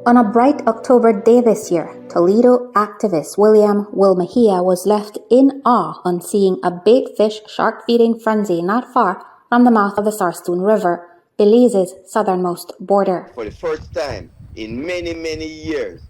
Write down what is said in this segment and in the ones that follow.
On a bright October day this year, Toledo activist William Will Mejia was left in awe on seeing a bait fish shark feeding frenzy not far from the mouth of the Sarstoon River, Belize's southernmost border. For the first time in many, many years,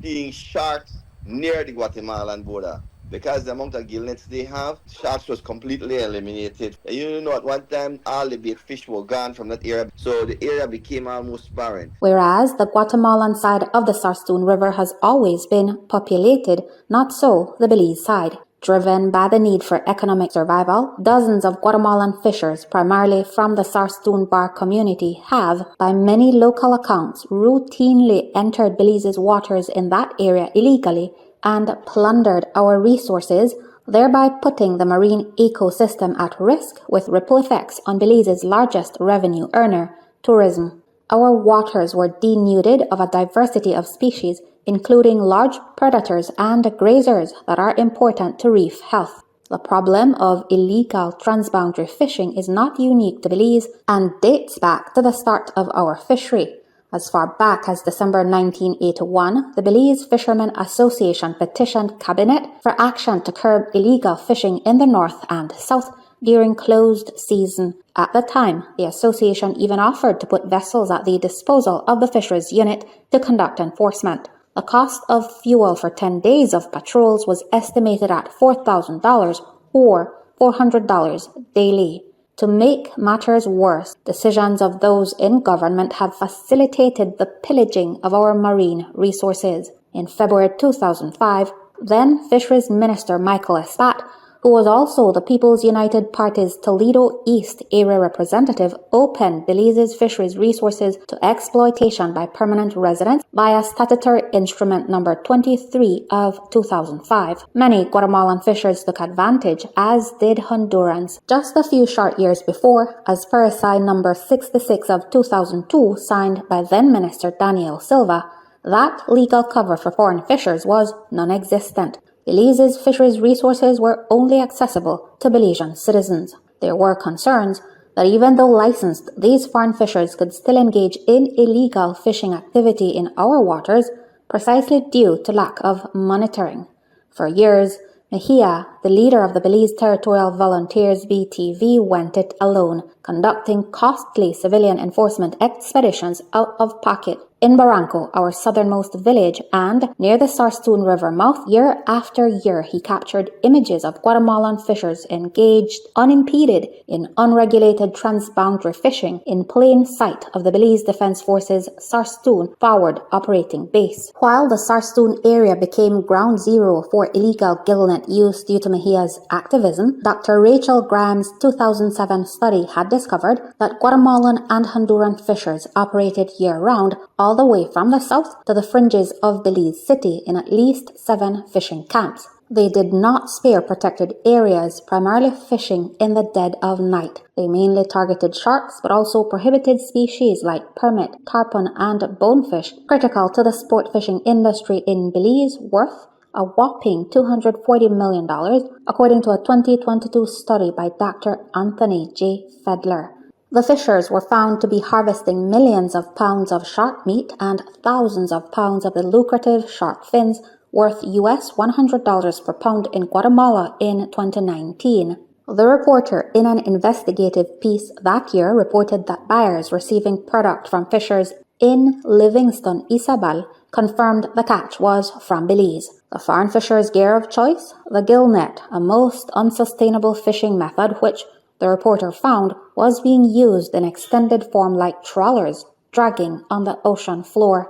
seeing sharks near the Guatemalan border. Because the amount of gill nets they have, sharks was completely eliminated. And you know, at one time, all the bait fish were gone from that area, so the area became almost barren. Whereas the Guatemalan side of the Sarstoon River has always been populated, not so the Belize side. Driven by the need for economic survival, dozens of Guatemalan fishers, primarily from the Sarstoon Bar community, have, by many local accounts, routinely entered Belize's waters in that area illegally and plundered our resources, thereby putting the marine ecosystem at risk with ripple effects on Belize's largest revenue earner, tourism. Our waters were denuded of a diversity of species, including large predators and grazers that are important to reef health. The problem of illegal transboundary fishing is not unique to Belize and dates back to the start of our fishery. As far back as December 1981, the Belize Fishermen Association petitioned Cabinet for action to curb illegal fishing in the north and south during closed season. At the time, the association even offered to put vessels at the disposal of the Fisheries Unit to conduct enforcement. The cost of fuel for 10 days of patrols was estimated at $4,000 or $400 daily. To make matters worse, decisions of those in government have facilitated the pillaging of our marine resources. In February 2005, then Fisheries Minister Michael Espat, who was also the People's United Party's Toledo East area representative, opened Belize's fisheries resources to exploitation by permanent residents via Statutory Instrument Number 23 of 2005. Many Guatemalan fishers took advantage, as did Hondurans. Just a few short years before, as per Sign Number 66 of 2002, signed by then-Minister Daniel Silva, that legal cover for foreign fishers was non-existent. Belize's fisheries resources were only accessible to Belizean citizens. There were concerns that even though licensed, these foreign fishers could still engage in illegal fishing activity in our waters, precisely due to lack of monitoring. For years, Mejia, the leader of the Belize Territorial Volunteers BTV, went it alone, conducting costly civilian enforcement expeditions out of pocket. In Barranco, our southernmost village, and near the Sarstoon River mouth, year after year he captured images of Guatemalan fishers engaged unimpeded in unregulated transboundary fishing in plain sight of the Belize Defense Force's Sarstoon forward operating base. While the Sarstoon area became ground zero for illegal gillnet use due to Mejia's activism, Dr. Rachel Graham's 2007 study had discovered that Guatemalan and Honduran fishers operated year-round all the way from the south to the fringes of Belize City in at least 7 fishing camps. They did not spare protected areas, primarily fishing in the dead of night. They mainly targeted sharks, but also prohibited species like permit, tarpon, and bonefish, critical to the sport fishing industry in Belize, worth a whopping $240 million, according to a 2022 study by Dr. Anthony J. Fedler. The fishers were found to be harvesting millions of pounds of shark meat and thousands of pounds of the lucrative shark fins, worth US $100 per pound in Guatemala in 2019. The reporter, in an investigative piece that year, reported that buyers receiving product from fishers in Livingston, Isabel, confirmed the catch was from Belize. The foreign fishers' gear of choice? The gill net, a most unsustainable fishing method which, the reporter found, was being used in extended form like trawlers, dragging on the ocean floor.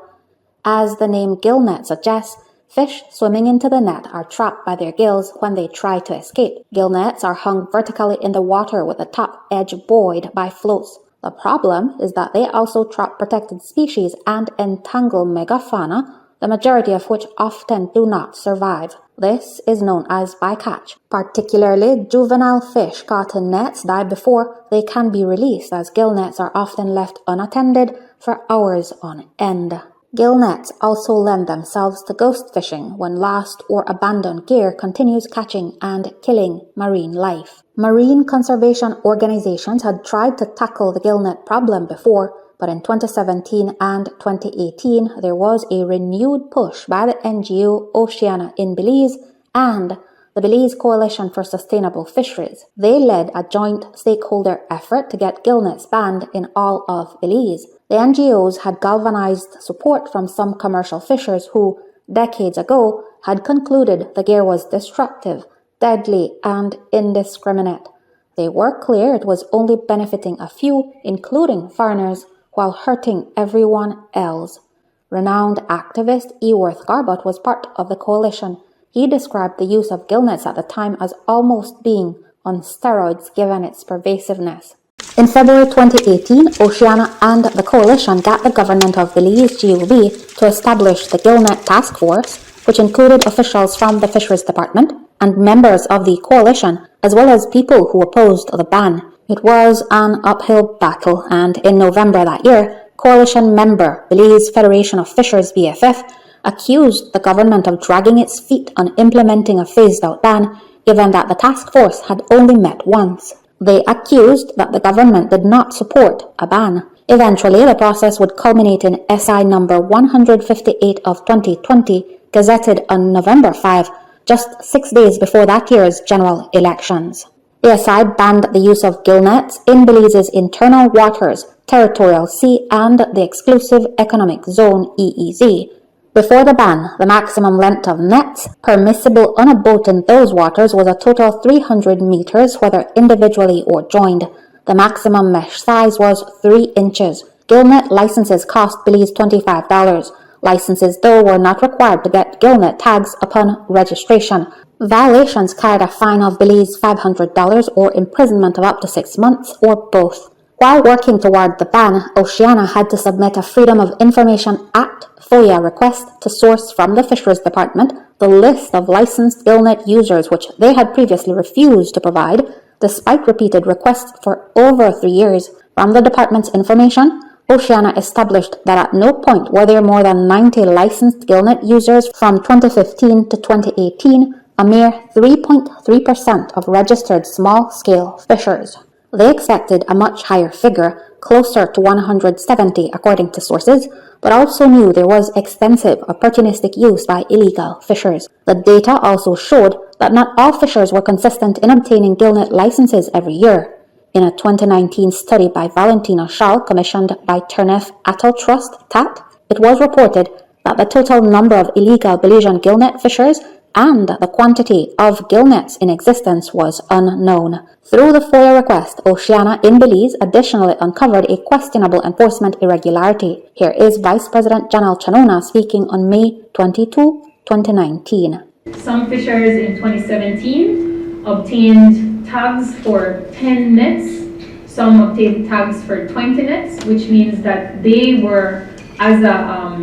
As the name gill net suggests, fish swimming into the net are trapped by their gills when they try to escape. Gill nets are hung vertically in the water with the top edge buoyed by floats. The problem is that they also trap protected species and entangle megafauna, the majority of which often do not survive. This is known as bycatch. Particularly, juvenile fish caught in nets die before they can be released, as gill nets are often left unattended for hours on end. Gill nets also lend themselves to ghost fishing when lost or abandoned gear continues catching and killing marine life. Marine conservation organizations had tried to tackle the gill net problem before, but in 2017 and 2018 there was a renewed push by the NGO Oceana in Belize and the Belize Coalition for Sustainable Fisheries. They led a joint stakeholder effort to get gill nets banned in all of Belize. The NGOs had galvanized support from some commercial fishers who, decades ago, had concluded the gear was destructive, deadly, and indiscriminate. They were clear it was only benefiting a few, including foreigners, while hurting everyone else. Renowned activist Eworth Garbott was part of the coalition. He described the use of gill nets at the time as almost being on steroids given its pervasiveness. In February 2018, Oceana and the coalition got the government of Belize GOB to establish the Gill Net Task Force, which included officials from the Fisheries Department and members of the coalition, as well as people who opposed the ban. It was an uphill battle, and in November that year, coalition member Belize Federation of Fishers BFF accused the government of dragging its feet on implementing a phased-out ban, given that the task force had only met once. They accused that the government did not support a ban. Eventually, the process would culminate in SI number 158 of 2020, gazetted on November 5, just 6 days before that year's general elections. The SI banned the use of gill nets in Belize's internal waters, territorial sea, and the Exclusive Economic Zone EEZ. Before the ban, the maximum length of nets permissible on a boat in those waters was a total of 300 meters, whether individually or joined. The maximum mesh size was 3 inches. Gill net licenses cost Belize $25. Licenses, though, were not required to get gill net tags upon registration. Violations carried a fine of Belize $500 or imprisonment of up to 6 months, or both. While working toward the ban, Oceana had to submit a Freedom of Information Act FOIA request to source from the Fisheries Department the list of licensed gill net users which they had previously refused to provide, despite repeated requests for over 3 years. From the department's information, Oceana established that at no point were there more than 90 licensed gill net users from 2015 to 2018, a mere 3.3% of registered small-scale fishers. They expected a much higher figure, closer to 170 according to sources, but also knew there was extensive opportunistic use by illegal fishers. The data also showed that not all fishers were consistent in obtaining gill net licenses every year. In a 2019 study by Valentina Schall, commissioned by Turnef Atoll Trust, TAT, it was reported that the total number of illegal Belizean gill net fishers and the quantity of gill nets in existence was unknown. Through the FOIA request, Oceana in Belize additionally uncovered a questionable enforcement irregularity. Here is Vice President Janelle Chanona speaking on May 22, 2019. Some fishers in 2017 obtained tags for 10 nets. Some obtained tags for 20 nets, which means that they were, as a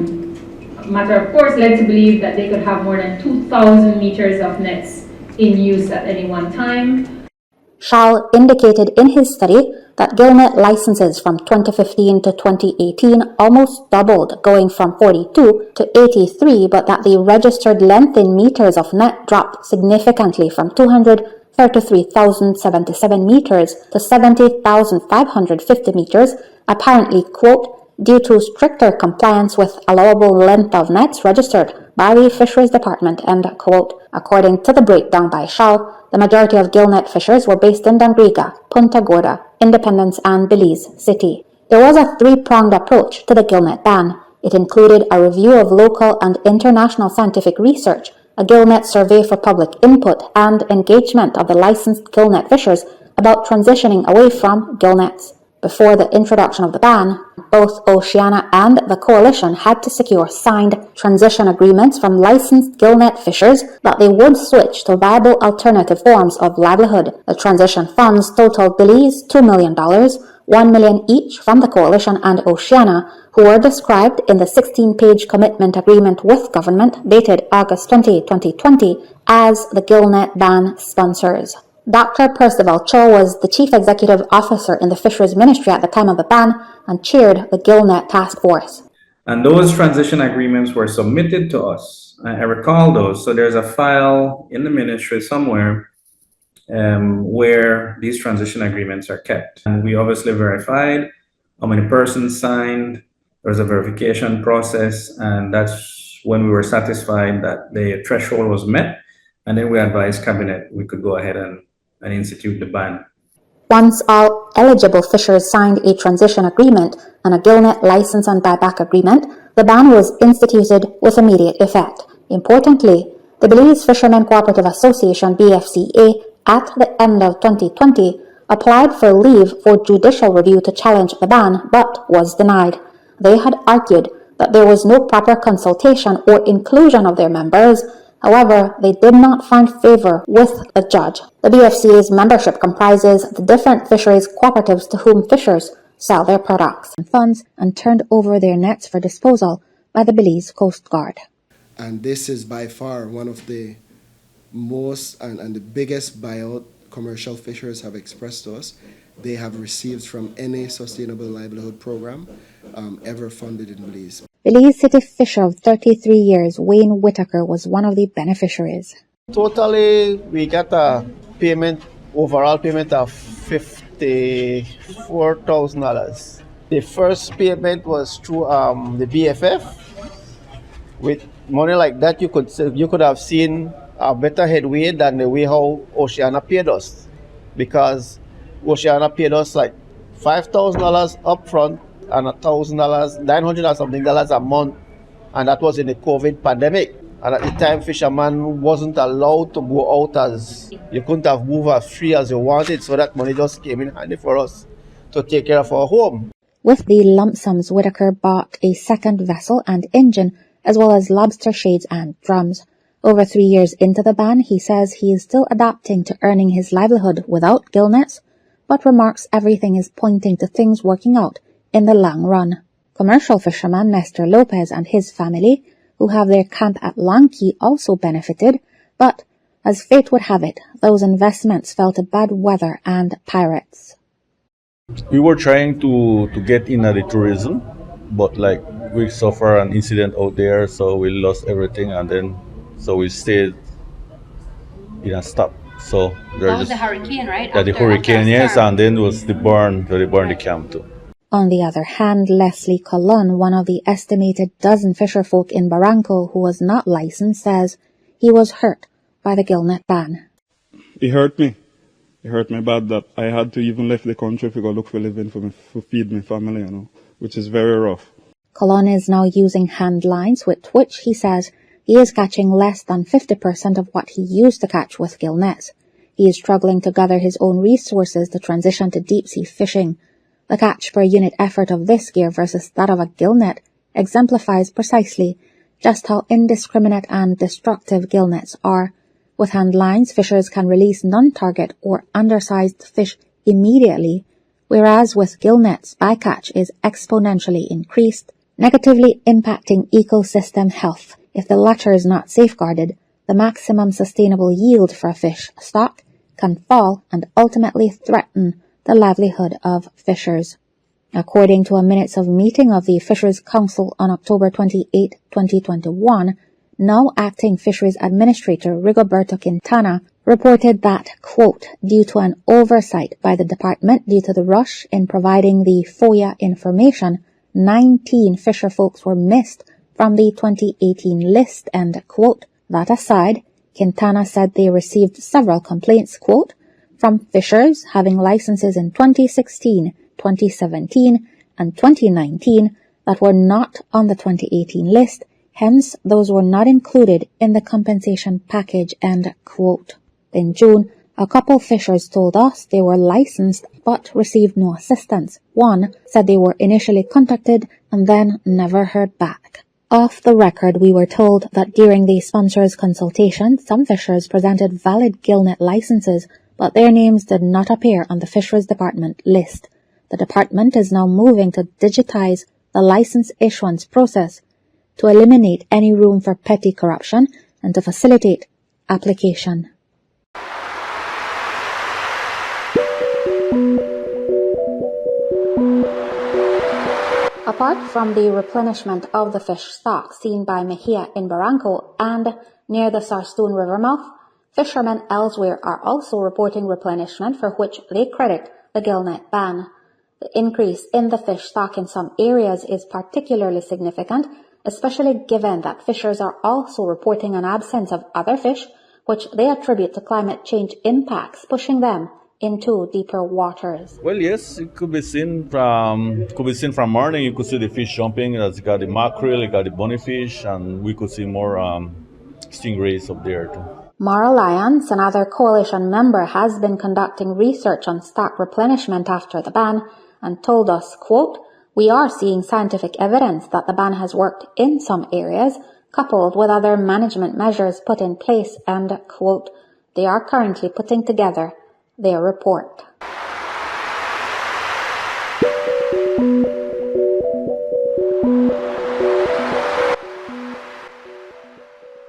matter of course, led to believe that they could have more than 2,000 meters of nets in use at any one time. Schall indicated in his study that gill net licenses from 2015 to 2018 almost doubled, going from 42 to 83, but that the registered length in meters of net dropped significantly from 233,077 meters to 70,550 meters, apparently, quote, due to stricter compliance with allowable length of nets registered by the Fisheries Department, end quote. According to the breakdown by Schall, the majority of gill net fishers were based in Dangriga, Punta Gorda, Independence, and Belize City. There was a three-pronged approach to the gill net ban. It included a review of local and international scientific research, a gill net survey for public input, and engagement of the licensed gill net fishers about transitioning away from gill nets. Before the introduction of the ban, both Oceana and the coalition had to secure signed transition agreements from licensed gill net fishers that they would switch to viable alternative forms of livelihood. The transition funds totaled Belize $2 million, $1 million each from the coalition and Oceana, who were described in the 16-page commitment agreement with government dated August 20, 2020 as the gill net ban sponsors. Dr. Percival Cho was the Chief Executive Officer in the Fisheries Ministry at the time of the ban and chaired the Gill Net Task Force. And those transition agreements were submitted to us. I recall those. So there's a file in the ministry somewhere where these transition agreements are kept. And we obviously verified how many persons signed. There was a verification process, and that's when we were satisfied that the threshold was met. And then we advised Cabinet we could go ahead and institute the ban. Once all eligible fishers signed a transition agreement and a gillnet license and buyback agreement, the ban was instituted with immediate effect. Importantly, the Belize Fishermen Cooperative Association BFCA at the end of 2020 applied for leave for judicial review to challenge the ban but was denied. They had argued that there was no proper consultation or inclusion of their members. However, they did not find favor with the judge. The BFCA's membership comprises the different fisheries cooperatives to whom fishers sell their products and funds and turned over their nets for disposal by the Belize Coast Guard. And this is by far one of the most and the biggest buyout commercial fishers have expressed to us they have received from any sustainable livelihood program ever funded in Belize. Belize City fisher of 33 years, Wayne Whitaker, was one of the beneficiaries. Totally, we got a overall payment of $54,000. The first payment was through the BFF. With money like that, you could have seen a better headway than the way how Oceana paid us, because Oceana paid us like $5,000 up front and $1,000, $900 or something dollars a month, and that was in the COVID pandemic. And at the time, fishermen wasn't allowed to go out, as you couldn't have moved as free as you wanted, so that money just came in handy for us to take care of our home. With the lump sums, Whitaker bought a second vessel and engine, as well as lobster shades and drums. Over 3 years into the ban, he says he is still adapting to earning his livelihood without gill nets, but remarks everything is pointing to things working out in the long run. Commercial fisherman Nestor Lopez and his family, who have their camp at Long Key, also benefited, but as fate would have it, those investments fell to bad weather and pirates. We were trying to get in the tourism, but we suffered an incident out there, so we lost everything, and then so we stayed in a stop. So that was the hurricane, right? Yeah, the hurricane, yes, and then was the burn. So they burned the camp too. On the other hand, Leslie Colon, one of the estimated dozen fisherfolk in Barranco who was not licensed, says he was hurt by the gillnet ban. It hurt me. It hurt me bad that I had to even leave the country to go look for living for feed my family, which is very rough. Colon is now using hand lines, with which he says he is catching less than 50% of what he used to catch with gill nets. He is struggling to gather his own resources to transition to deep-sea fishing. The catch per unit effort of this gear versus that of a gill net exemplifies precisely just how indiscriminate and destructive gill nets are. With hand lines, fishers can release non-target or undersized fish immediately, whereas with gill nets, bycatch is exponentially increased, negatively impacting ecosystem health. If the latter is not safeguarded, the maximum sustainable yield for a fish stock can fall and ultimately threaten the livelihood of fishers. According to a minutes of meeting of the Fisheries Council on October 28, 2021, now acting Fisheries Administrator Rigoberto Quintana reported that, quote, due to an oversight by the department due to the rush in providing the FOIA information, 19 fisherfolks were missed from the 2018 list, end quote. That aside, Quintana said they received several complaints, quote, from fishers having licenses in 2016, 2017, and 2019 that were not on the 2018 list, hence those were not included in the compensation package, end quote. In June, a couple fishers told us they were licensed but received no assistance. One said they were initially contacted and then never heard back. Off the record, we were told that during the sponsors' consultation, some fishers presented valid gillnet licenses, but their names did not appear on the Fisheries Department list. The department is now moving to digitize the license issuance process to eliminate any room for petty corruption and to facilitate application. Apart from the replenishment of the fish stock seen by Mejia in Barranco and near the Sarstoon River mouth, fishermen elsewhere are also reporting replenishment for which they credit the gillnet ban. The increase in the fish stock in some areas is particularly significant, especially given that fishers are also reporting an absence of other fish, which they attribute to climate change impacts pushing them into deeper waters. Well, yes, it could be seen from morning. You could see the fish jumping. It's got the mackerel, it got the bonnyfish, and we could see more stingrays up there too. Mara Lyons, another coalition member, has been conducting research on stock replenishment after the ban and told us, quote, "We are seeing scientific evidence that the ban has worked in some areas, coupled with other management measures put in place and, quote, they are currently putting together their report."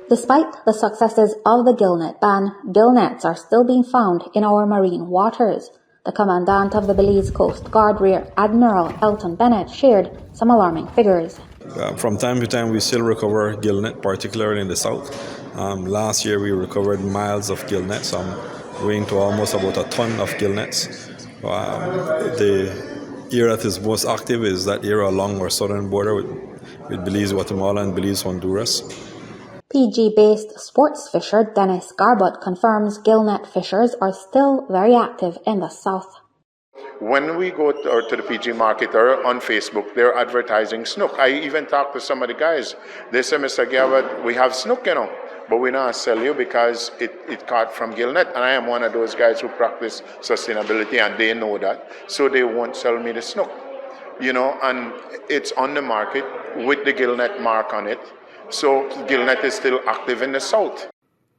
Despite the successes of the gillnet ban, gillnets are still being found in our marine waters. The commandant of the Belize Coast Guard, Rear Admiral Elton Bennett, shared some alarming figures. From time to time, we still recover gillnet, particularly in the south. Last year, we recovered miles of gillnets, weighing to almost about a ton of gillnets. The area that is most active is that area along our southern border with Belize, Guatemala, and Belize, Honduras. PG-based sports fisher Dennis Garbut confirms gillnet fishers are still very active in the south. When we go to the PG market or on Facebook, they're advertising snook. I even talked to some of the guys. They say, "Mr. Garbut, we have snook, but we not sell you because it caught from gillnet." And I am one of those guys who practice sustainability, and they know that. So they won't sell me the snook, and it's on the market with the gillnet mark on it. So gillnet is still active in the south.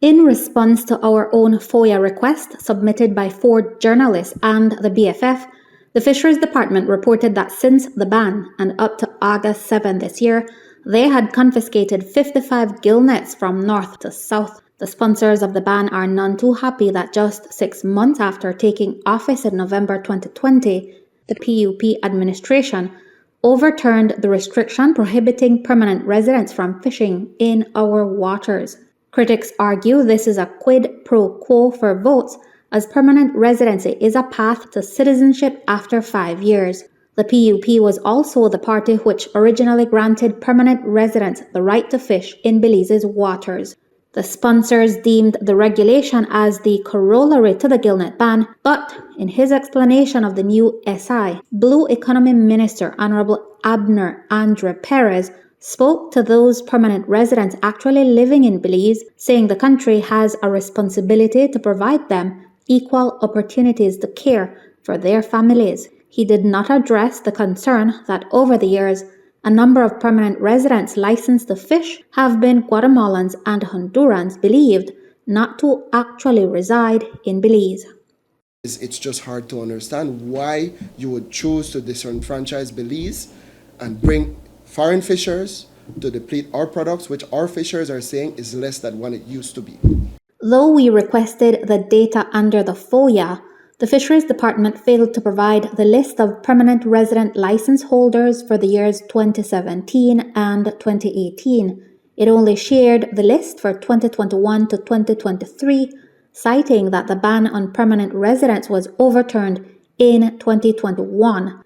In response to our own FOIA request submitted by 4 journalists and the BFF, the Fisheries Department reported that since the ban and up to August 7 this year, they had confiscated 55 gillnets from north to south. The sponsors of the ban are none too happy that just 6 months after taking office in November 2020, the PUP administration overturned the restriction prohibiting permanent residents from fishing in our waters. Critics argue this is a quid pro quo for votes, as permanent residency is a path to citizenship after 5 years. The PUP was also the party which originally granted permanent residents the right to fish in Belize's waters. The sponsors deemed the regulation as the corollary to the gillnet ban, but in his explanation of the new SI, Blue Economy Minister Honorable Abner Andre Perez spoke to those permanent residents actually living in Belize, saying the country has a responsibility to provide them equal opportunities to care for their families. He did not address the concern that over the years, a number of permanent residents licensed to fish have been Guatemalans and Hondurans believed not to actually reside in Belize. It's just hard to understand why you would choose to disenfranchise Belize and bring foreign fishers to deplete our products, which our fishers are saying is less than what it used to be. Though we requested the data under the FOIA, the Fisheries Department failed to provide the list of permanent resident license holders for the years 2017 and 2018. It only shared the list for 2021 to 2023, citing that the ban on permanent residents was overturned in 2021.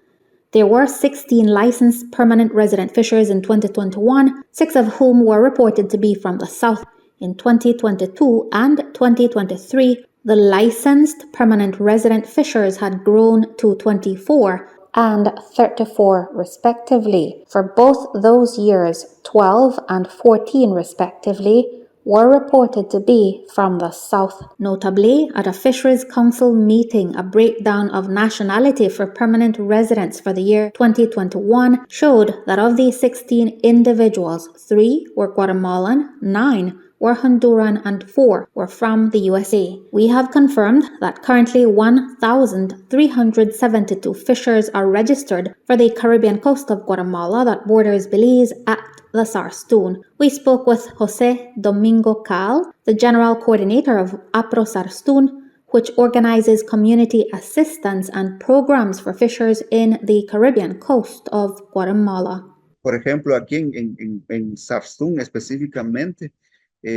There were 16 licensed permanent resident fishers in 2021, 6 of whom were reported to be from the south. In 2022 and 2023, the licensed permanent resident fishers had grown to 24 and 34 respectively. For both those years, 12 and 14 respectively, were reported to be from the south. Notably, at a Fisheries Council meeting, a breakdown of nationality for permanent residents for the year 2021 showed that of these 16 individuals, 3 were Guatemalan, 9 were Honduran, and 4 were from the USA. We have confirmed that currently 1,372 fishers are registered for the Caribbean coast of Guatemala that borders Belize at the Sarstoon. We spoke with Jose Domingo Cal, the general coordinator of APRO Sarstoon, which organizes community assistance and programs for fishers in the Caribbean coast of Guatemala. Por ejemplo, aquí en Sarsún específicamente,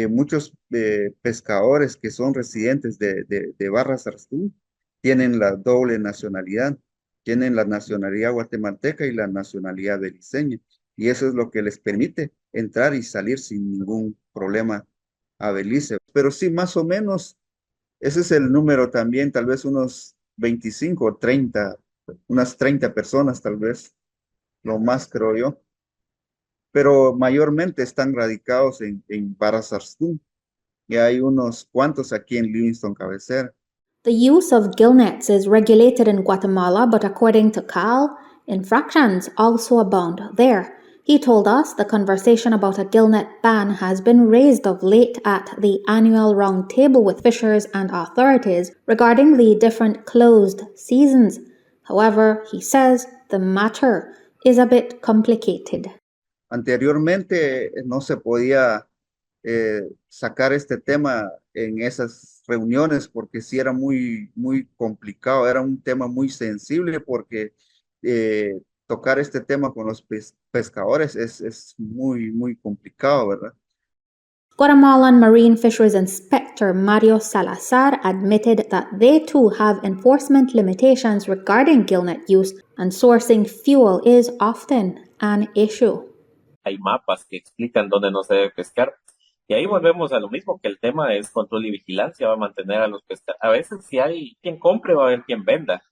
muchos pescadores que son residentes de Barra Sarsún tienen la doble nacionalidad. Tienen la nacionalidad guatemalteca y la nacionalidad beliceña. Y eso es lo que les permite entrar y salir sin ningún problema a Belice. Pero sí, más o menos, ese es el número también, tal vez unos 25 o 30, unas 30 personas tal vez, lo más creo yo. Pero mayormente están radicados en Barra Sarsún. Y hay unos cuantos aquí en Livingston Cabecera. The use of gill nets is regulated in Guatemala, but according to Cal, infractions also abound there. He told us the conversation about a gill net ban has been raised of late at the annual round table with fishers and authorities regarding the different closed seasons. However, he says the matter is a bit complicated. Anteriormente no se podía sacar este tema en esas reuniones porque sí era muy complicado, era un tema muy sensible porque tocar este tema con los pescadores es muy complicado, ¿verdad? Guatemalan Marine Fisheries Inspector Mario Salazar admitted that they too have enforcement limitations regarding gill net use, and sourcing fuel is often an issue. Hay mapas que explican dónde no se debe pescar. Y ahí volvemos a lo mismo, que el tema es control y vigilancia, va a mantener a los pescadores. A veces si hay quien compre, va a haber quien venda.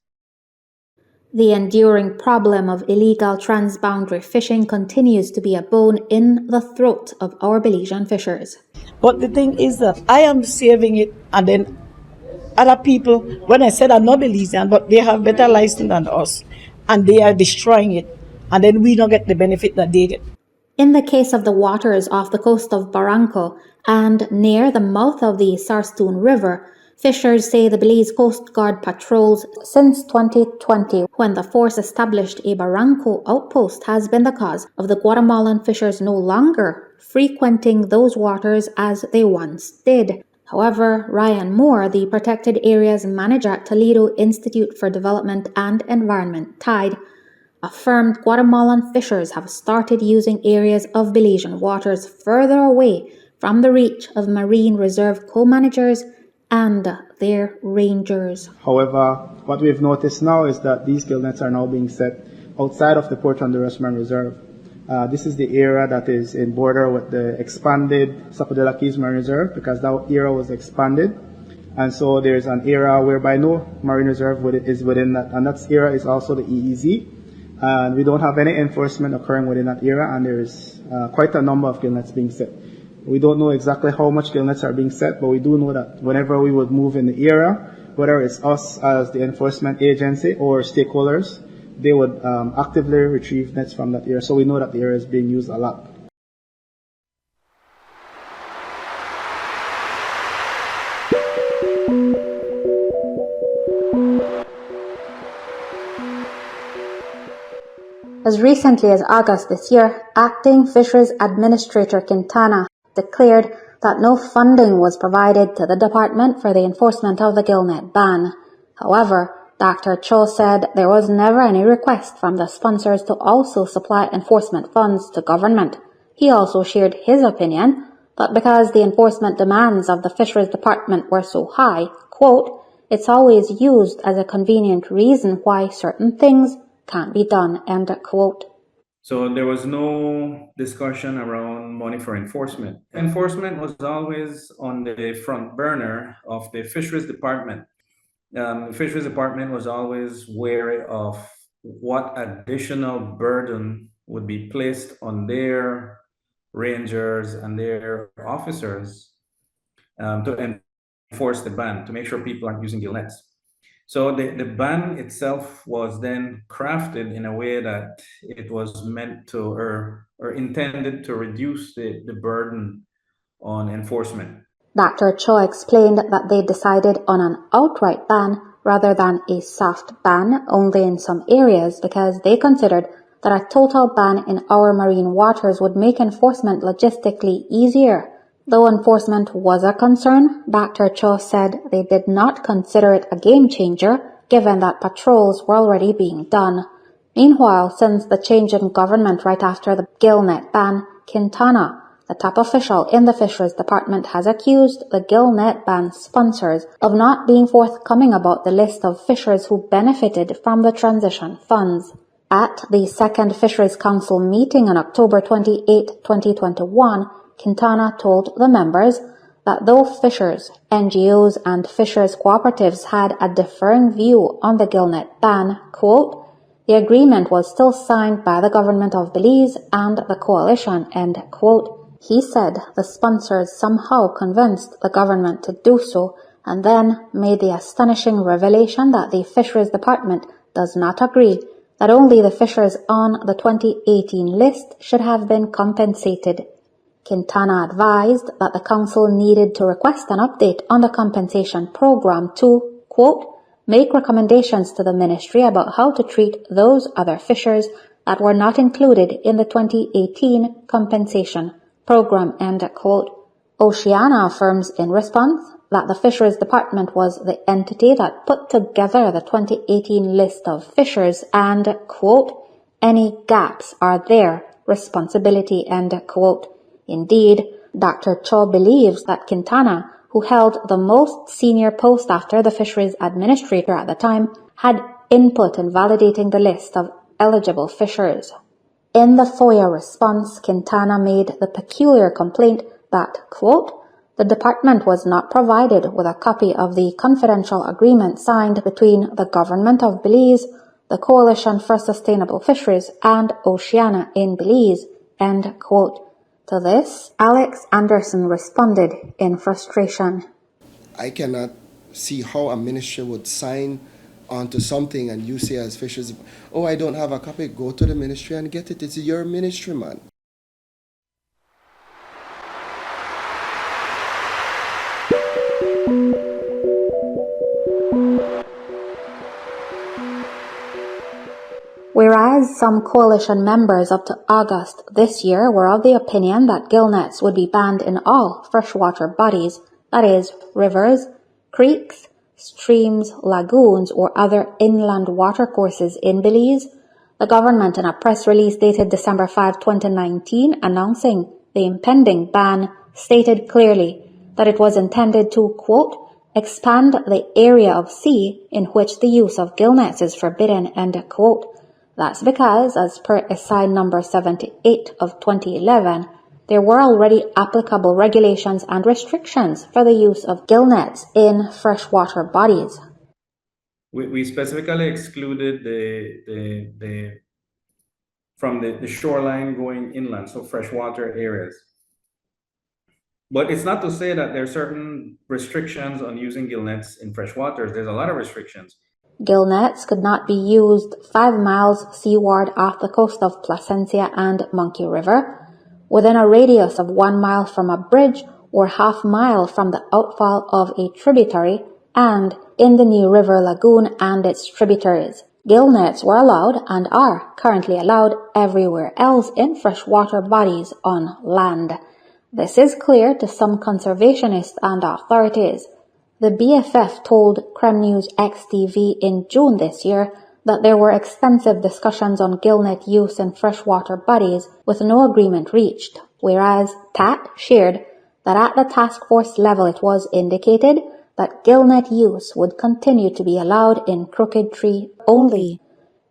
The enduring problem of illegal transboundary fishing continues to be a bone in the throat of our Belizean fishers. But the thing is that I am saving it, and then other people, when I said I'm not Belizean, but they have better license than us, and they are destroying it, and then we don't get the benefit that they get. In the case of the waters off the coast of Barranco and near the mouth of the Sarstoon River, fishers say the Belize Coast Guard patrols since 2020, when the force established a Barranco outpost, has been the cause of the Guatemalan fishers no longer frequenting those waters as they once did. However, Ryan Moore, the Protected Areas Manager at Toledo Institute for Development and Environment, TIDE, affirmed Guatemalan fishers have started using areas of Belizean waters further away from the reach of marine reserve co-managers and their rangers. However, what we've noticed now is that these gill nets are now being set outside of the Port Honduras Marine Reserve. This is the area that is in border with the expanded Sapodela Keys Marine Reserve, because that area was expanded. And so there's an area whereby no marine reserve is within that, and that area is also the EEZ. And we don't have any enforcement occurring within that area, and there is quite a number of gill nets being set. We don't know exactly how much gill nets are being set, but we do know that whenever we would move in the area, whether it's us as the enforcement agency or stakeholders, they would actively retrieve nets from that area. So we know that the area is being used a lot. As recently as August this year, Acting Fisheries Administrator Quintana declared that no funding was provided to the department for the enforcement of the gill net ban. However, Dr. Cho said there was never any request from the sponsors to also supply enforcement funds to government. He also shared his opinion that because the enforcement demands of the Fisheries Department were so high, quote, it's always used as a convenient reason why certain things can't be done, end quote. So there was no discussion around money for enforcement. Enforcement was always on the front burner of the Fisheries Department. The Fisheries Department was always wary of what additional burden would be placed on their rangers and their officers to enforce the ban, to make sure people aren't using gill nets. So the ban itself was then crafted in a way that it was meant to or intended to reduce the burden on enforcement. Dr. Cho explained that they decided on an outright ban rather than a soft ban only in some areas because they considered that a total ban in our marine waters would make enforcement logistically easier Though enforcement was a concern, Dr. Cho said they did not consider it a game changer, given that patrols were already being done. Meanwhile, since the change in government right after the gill net ban, Quintana, the top official in the Fisheries Department, has accused the gill net ban sponsors of not being forthcoming about the list of fishers who benefited from the transition funds. At the second Fisheries Council meeting on October 28, 2021, Quintana told the members that though fishers, NGOs, and fishers cooperatives had a differing view on the gillnet ban, quote, the agreement was still signed by the government of Belize and the coalition, end quote. He said the sponsors somehow convinced the government to do so, and then made the astonishing revelation that the Fisheries Department does not agree, that only the fishers on the 2018 list should have been compensated. Quintana advised that the council needed to request an update on the compensation program to, quote, make recommendations to the ministry about how to treat those other fishers that were not included in the 2018 compensation program, end quote. Oceana affirms in response that the Fisheries Department was the entity that put together the 2018 list of fishers and, quote, any gaps are their responsibility, end quote. Indeed, Dr. Cho believes that Quintana, who held the most senior post after the fisheries administrator at the time, had input in validating the list of eligible fishers. In the FOIA response, Quintana made the peculiar complaint that, quote, the department was not provided with a copy of the confidential agreement signed between the government of Belize, the Coalition for Sustainable Fisheries, and Oceana in Belize, end quote. To this, Alex Anderson responded in frustration. I cannot see how a ministry would sign onto something and you say as fishers, oh, I don't have a copy, go to the ministry and get it. It's your ministry, man. Whereas some coalition members up to August this year were of the opinion that gill nets would be banned in all freshwater bodies, that is, rivers, creeks, streams, lagoons, or other inland watercourses in Belize, the government in a press release dated December 5, 2019, announcing the impending ban, stated clearly that it was intended to, quote, expand the area of sea in which the use of gill nets is forbidden, end quote. That's because, as per Aside number 78 of 2011, there were already applicable regulations and restrictions for the use of gill nets in freshwater bodies. We specifically excluded from the shoreline going inland, so freshwater areas. But it's not to say that there are certain restrictions on using gill nets in freshwaters. There's a lot of restrictions. Gill nets could not be used 5 miles seaward off the coast of Placencia and Monkey River, within a radius of 1 mile from a bridge or half mile from the outfall of a tributary, and in the New River Lagoon and its tributaries. Gill nets were allowed and are currently allowed everywhere else in freshwater bodies on land. This is clear to some conservationists and authorities. The BFF told Creme News XTV in June this year that there were extensive discussions on gillnet use in freshwater bodies with no agreement reached, whereas TAT shared that at the task force level it was indicated that gillnet use would continue to be allowed in Crooked Tree only.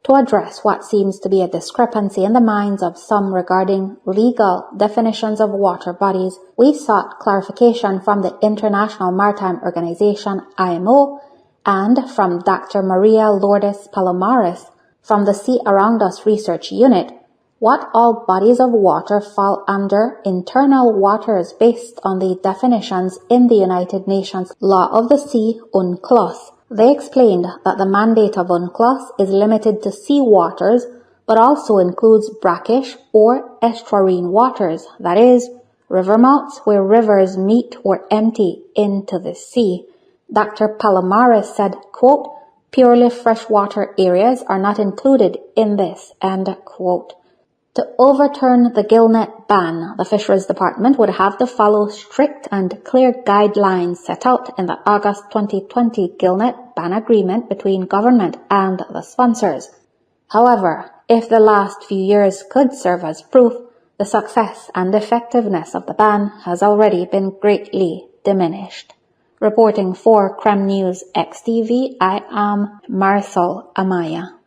To address what seems to be a discrepancy in the minds of some regarding legal definitions of water bodies, we sought clarification from the International Maritime Organization, IMO, and from Dr. Maria Lourdes Palomares from the Sea Around Us Research Unit, what all bodies of water fall under internal waters based on the definitions in the United Nations Law of the Sea, UNCLOS. They explained that the mandate of UNCLOS is limited to sea waters, but also includes brackish or estuarine waters, that is, river mouths where rivers meet or empty into the sea. Dr. Palomares said, quote, purely freshwater areas are not included in this, end quote. To overturn the gillnet ban, the Fisheries Department would have to follow strict and clear guidelines set out in the August 2020 gillnet ban agreement between government and the sponsors. However, if the last few years could serve as proof, the success and effectiveness of the ban has already been greatly diminished. Reporting for Creme News XTV, I am Marisol Amaya.